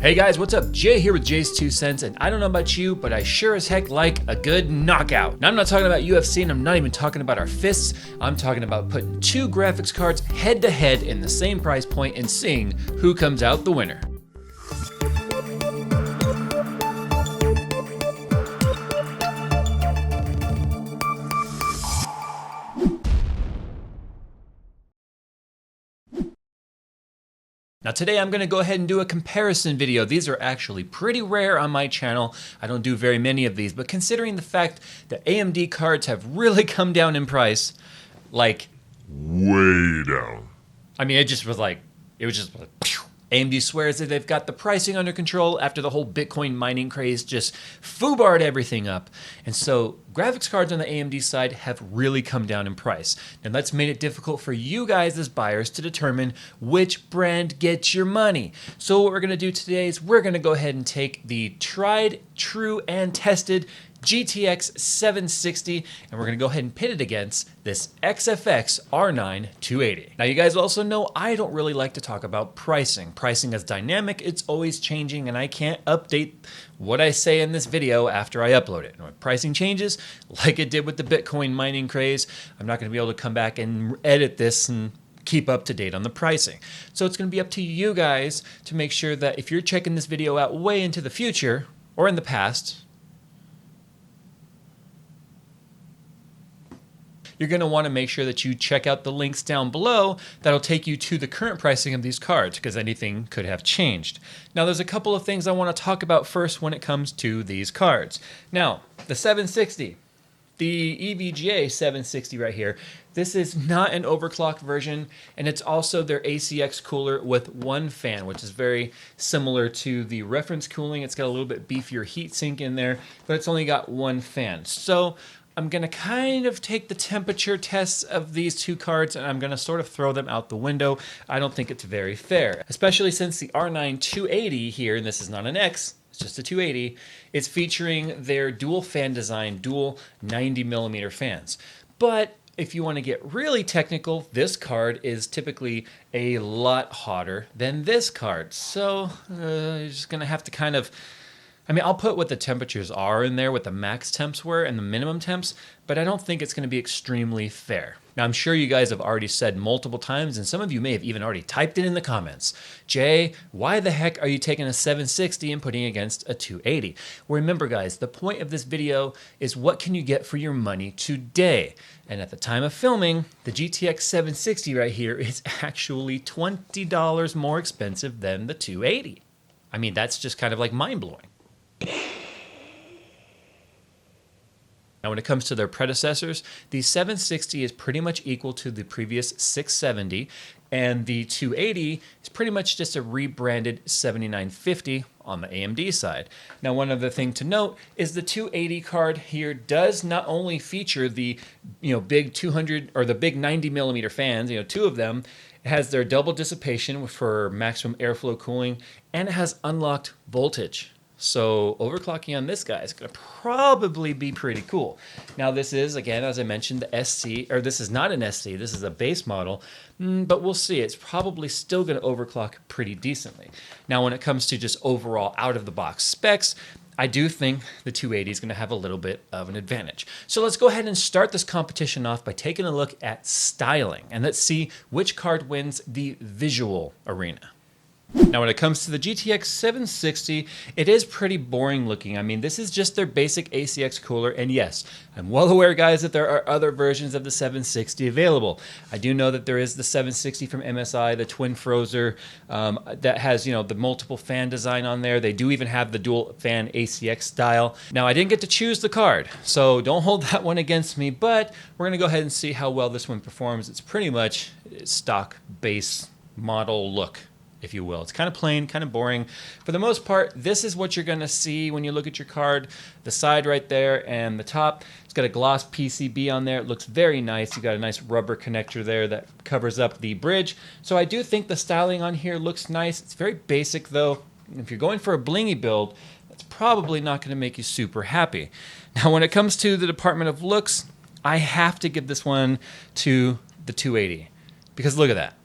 Hey guys, what's up? Jay here with JayzTwoCents, and I don't know about you, but I sure as heck like a good knockout. Now, I'm not talking about UFC, and I'm not even talking about our fists. I'm talking about putting two graphics cards head to head in the same price point and seeing who comes out the winner. Now today I'm going to go ahead and do a comparison video. These are actually pretty rare on my channel. I don't do very many of these, but considering the fact that AMD cards have really come down in price, like way down. I mean, it was just like, phew. AMD swears that they've got the pricing under control after the whole Bitcoin mining craze just foobarred everything up. And so graphics cards on the AMD side have really come down in price. And that's made it difficult for you guys as buyers to determine which brand gets your money. So what we're gonna do today is we're gonna go ahead and take the tried, true, and tested GTX 760, and we're gonna go ahead and pit it against this XFX R9 280. Now you guys also know I don't really like to talk about pricing. Pricing is dynamic, it's always changing, and I can't update what I say in this video after I upload it. And when pricing changes, like it did with the Bitcoin mining craze, I'm not gonna be able to come back and edit this and keep up to date on the pricing. So it's gonna be up to you guys to make sure that if you're checking this video out way into the future, or in the past, you're going to want to make sure that you check out the links down below that'll take you to the current pricing of these cards, because anything could have changed. Now there's a couple of things I want to talk about first when it comes to these cards. Now, the 760, the EVGA 760 right here, this is not an overclocked version, and it's also their ACX cooler with one fan, which is very similar to the reference cooling. It's got a little bit beefier heatsink in there, but it's only got one fan. So I'm gonna kind of take the temperature tests of these two cards and I'm gonna sort of throw them out the window. I don't think it's very fair, especially since the R9 280 here, and this is not an X, it's just a 280, it's featuring their dual fan design, dual 90mm fans. But if you want to get really technical, this card is typically a lot hotter than this card. So you're just gonna have to kind of, I mean, I'll put what the temperatures are in there, what the max temps were and the minimum temps, but I don't think it's going to be extremely fair. Now, I'm sure you guys have already said multiple times, and some of you may have even already typed it in the comments, Jay, why the heck are you taking a 760 and putting it against a 280? Well, remember guys, the point of this video is what can you get for your money today? And at the time of filming, the GTX 760 right here is actually $20 more expensive than the 280. I mean, that's just kind of like mind-blowing. Now, when it comes to their predecessors, the 760 is pretty much equal to the previous 670, and the 280 is pretty much just a rebranded 7950 on the AMD side. Now, one other thing to note is the 280 card here does not only feature the big 200 or the big 90mm fans, two of them. It has their double dissipation for maximum airflow cooling, and it has unlocked voltage. So overclocking on this guy is going to probably be pretty cool. Now this is, again, as I mentioned, the SC, or this is not an SC, this is a base model, but we'll see. It's probably still going to overclock pretty decently. Now when it comes to just overall out-of-the-box specs, I do think the 280 is going to have a little bit of an advantage. So let's go ahead and start this competition off by taking a look at styling, and let's see which card wins the visual arena. Now when it comes to the GTX 760, it is pretty boring looking. I mean, this is just their basic ACX cooler, and yes, I'm well aware, guys, that there are other versions of the 760 available. I do know that there is the 760 from MSI, the twin Frozer, that has, the multiple fan design on there. They do even have the dual fan ACX style. Now, I didn't get to choose the card, so don't hold that one against me, but we're gonna go ahead and see how well this one performs. It's pretty much stock base model look, if you will. It's kind of plain, kind of boring. For the most part, this is what you're gonna see when you look at your card. The side right there and the top. It's got a gloss PCB on there. It looks very nice. You got a nice rubber connector there that covers up the bridge. So I do think the styling on here looks nice. It's very basic though. If you're going for a blingy build, that's probably not gonna make you super happy. Now when it comes to the department of looks, I have to give this one to the 280. Because look at that.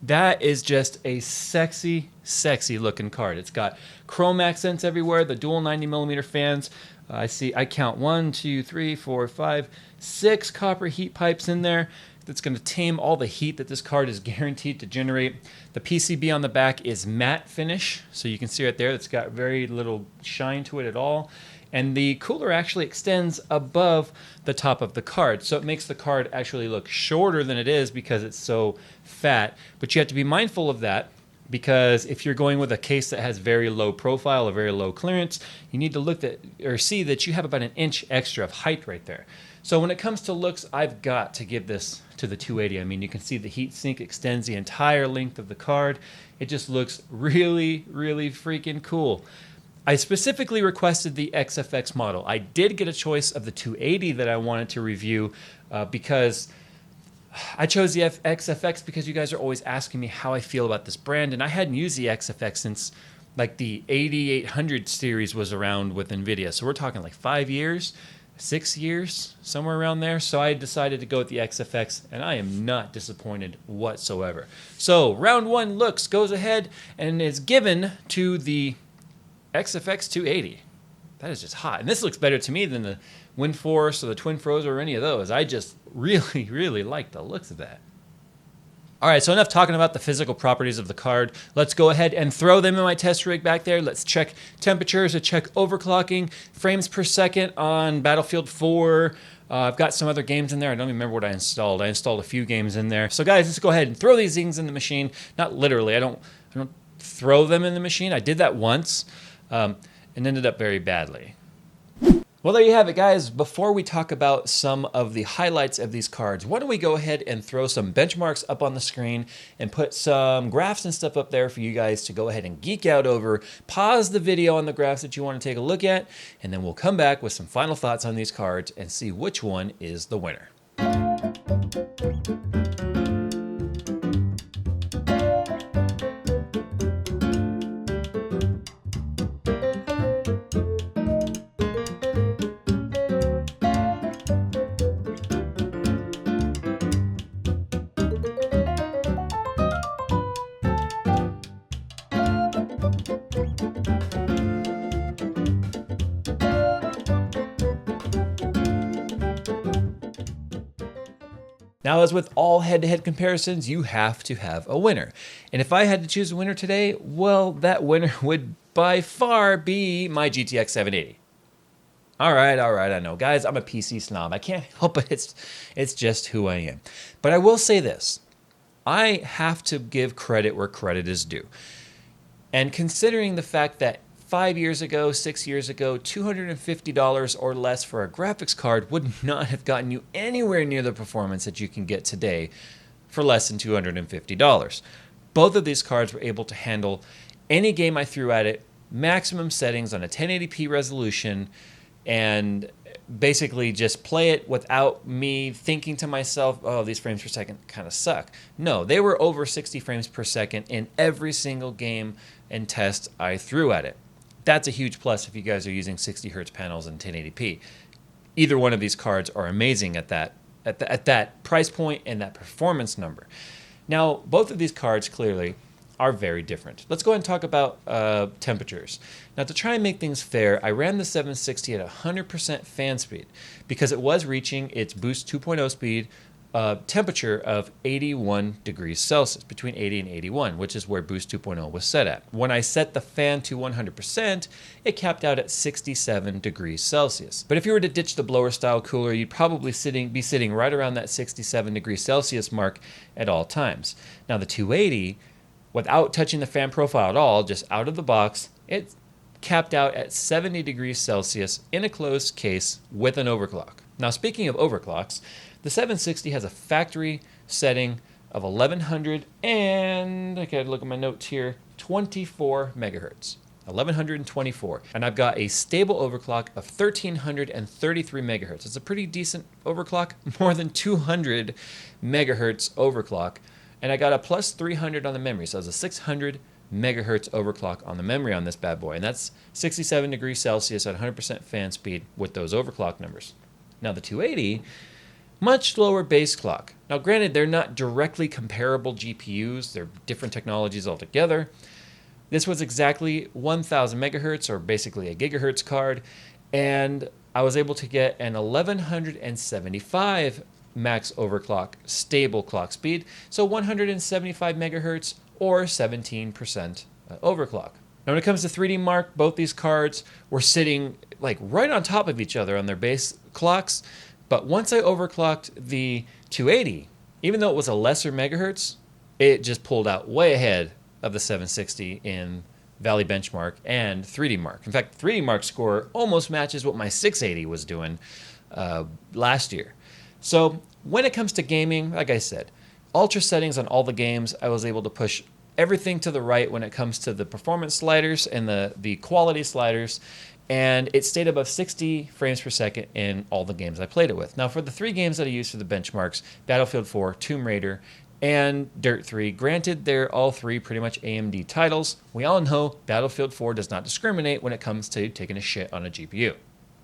That is just a sexy, sexy looking card. It's got chrome accents everywhere, the dual 90mm fans. I count 1, 2, 3, 4, 5, 6 copper heat pipes in there. That's going to tame all the heat that this card is guaranteed to generate. The PCB on the back is matte finish, so you can see right there, it's got very little shine to it at all. And the cooler actually extends above the top of the card, so it makes the card actually look shorter than it is because it's so fat. But you have to be mindful of that, because if you're going with a case that has very low profile or very low clearance, you need to look at or see that you have about an inch extra of height right there. So when it comes to looks, I've got to give this to the 280. I mean, you can see the heat sink extends the entire length of the card. It just looks really, really freaking cool. I specifically requested the XFX model. I did get a choice of the 280 that I wanted to review because I chose the XFX because you guys are always asking me how I feel about this brand, and I hadn't used the XFX since like the 8800 series was around with NVIDIA. So we're talking like 5 years, 6 years, somewhere around there. So I decided to go with the XFX, and I am not disappointed whatsoever. So round one looks goes ahead and is given to the XFX 280. That is just hot. And this looks better to me than the WindForce or the Twin or any of those. I just really, really like the looks of that. All right, so enough talking about the physical properties of the card. Let's go ahead and throw them in my test rig back there. Let's check temperatures, check overclocking, frames per second on Battlefield 4. I've got some other games in there. I don't even remember what I installed. I installed a few games in there. So guys, let's go ahead and throw these things in the machine. Not literally. I don't throw them in the machine. I did that once. And ended up very badly. Well, there you have it, guys. Before we talk about some of the highlights of these cards, why don't we go ahead and throw some benchmarks up on the screen and put some graphs and stuff up there for you guys to go ahead and geek out over. Pause the video on the graphs that you want to take a look at, and then we'll come back with some final thoughts on these cards and see which one is the winner. Now, as with all head-to-head comparisons, you have to have a winner. And if I had to choose a winner today, well, that winner would by far be my GTX 780. All right, I know. Guys, I'm a PC snob. I can't help it. It's just who I am. But I will say this. I have to give credit where credit is due. And considering the fact that 5 years ago, 6 years ago, $250 or less for a graphics card would not have gotten you anywhere near the performance that you can get today for less than $250. Both of these cards were able to handle any game I threw at it, maximum settings on a 1080p resolution, and basically just play it without me thinking to myself, oh, these frames per second kind of suck. No, they were over 60 frames per second in every single game and test I threw at it. That's a huge plus if you guys are using 60 hertz panels and 1080p. Either one of these cards are amazing at that price point and that performance number. Now, both of these cards clearly are very different. Let's go ahead and talk about temperatures. Now, to try and make things fair, I ran the 760 at 100% fan speed because it was reaching its Boost 2.0 speed temperature of 81 degrees Celsius, between 80 and 81, which is where Boost 2.0 was set at. When I set the fan to 100%, it capped out at 67 degrees Celsius. But if you were to ditch the blower style cooler, you'd probably be sitting right around that 67 degrees Celsius mark at all times. Now the 280, without touching the fan profile at all, just out of the box, it capped out at 70 degrees Celsius in a closed case with an overclock. Now, speaking of overclocks, the 760 has a factory setting of 1100 and, I gotta look at my notes here, 24 megahertz. 1124. And I've got a stable overclock of 1333 megahertz. It's a pretty decent overclock, more than 200 megahertz overclock. And I got a plus 300 on the memory, so it's a 600 megahertz overclock on the memory on this bad boy. And that's 67 degrees Celsius at 100% fan speed with those overclock numbers. Now the 280 Much lower base clock. Now granted, they're not directly comparable GPUs, they're different technologies altogether. This was exactly 1000 megahertz, or basically a gigahertz card, and I was able to get an 1175 max overclock stable clock speed, so 175 megahertz or 17% overclock. Now when it comes to 3D Mark, both these cards were sitting like right on top of each other on their base clocks, but once I overclocked the 280, even though it was a lesser megahertz, it just pulled out way ahead of the 760 in Valley Benchmark and 3D Mark. In fact, 3D Mark score almost matches what my 680 was doing last year. So when it comes to gaming, like I said, ultra settings on all the games, I was able to push everything to the right when it comes to the performance sliders and the quality sliders, and it stayed above 60 frames per second in all the games I played it with. Now for the 3 games that I used for the benchmarks, Battlefield 4, Tomb Raider, and Dirt 3, granted they're all 3 pretty much AMD titles, we all know Battlefield 4 does not discriminate when it comes to taking a shit on a GPU.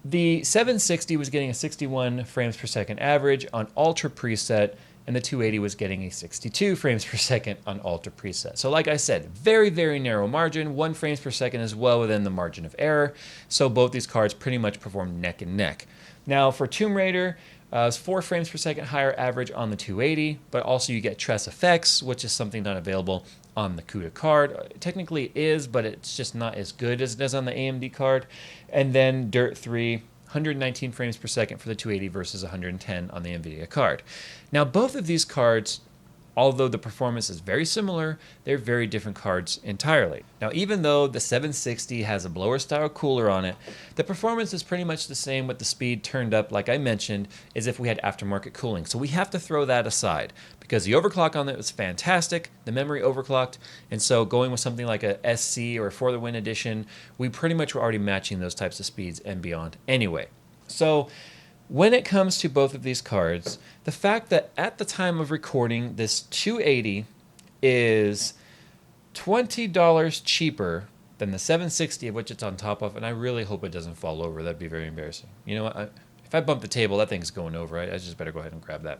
The 760 was getting a 61 frames per second average on Ultra preset, and the 280 was getting a 62 frames per second on Ultra preset. So like I said, very, very narrow margin. 1 frames per second is well within the margin of error. So both these cards pretty much perform neck and neck. Now for Tomb Raider, it's 4 frames per second higher average on the 280, but also you get Tress Effects, which is something not available on the CUDA card. Technically it is, but it's just not as good as it is on the AMD card. And then Dirt 3, 119 frames per second for the 280 versus 110 on the NVIDIA card. Now, both of these cards, although the performance is very similar, they're very different cards entirely. Now, even though the 760 has a blower style cooler on it, the performance is pretty much the same with the speed turned up, like I mentioned, as if we had aftermarket cooling. So we have to throw that aside because the overclock on it was fantastic, the memory overclocked, and so going with something like a SC or a For the Win edition, we pretty much were already matching those types of speeds and beyond anyway. So when it comes to both of these cards, the fact that at the time of recording, this 280 is $20 cheaper than the 760 of which it's on top of, and I really hope it doesn't fall over. That'd be very embarrassing. You know what? If I bump the table, that thing's going over. I just better go ahead and grab that.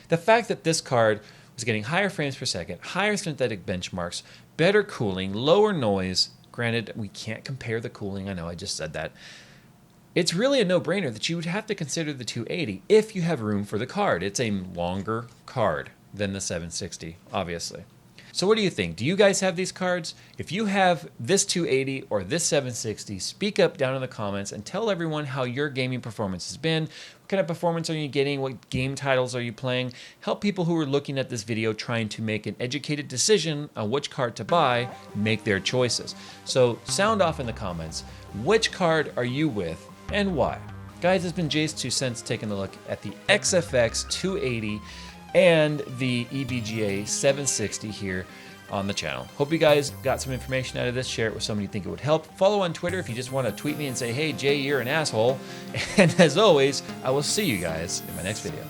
The fact that this card was getting higher frames per second, higher synthetic benchmarks, better cooling, lower noise. Granted, we can't compare the cooling. I know I just said that. It's really a no-brainer that you would have to consider the 280 if you have room for the card. It's a longer card than the 760, obviously. So what do you think? Do you guys have these cards? If you have this 280 or this 760, speak up down in the comments and tell everyone how your gaming performance has been. What kind of performance are you getting? What game titles are you playing? Help people who are looking at this video trying to make an educated decision on which card to buy make their choices. So sound off in the comments. Which card are you with and why? Guys, it's been JayzTwoCents taking a look at the XFX 280 and the EVGA 760 here on the channel. Hope you guys got some information out of this. Share it with someone you think it would help. Follow on Twitter if you just want to tweet me and say, hey, Jay, you're an asshole. And as always, I will see you guys in my next video.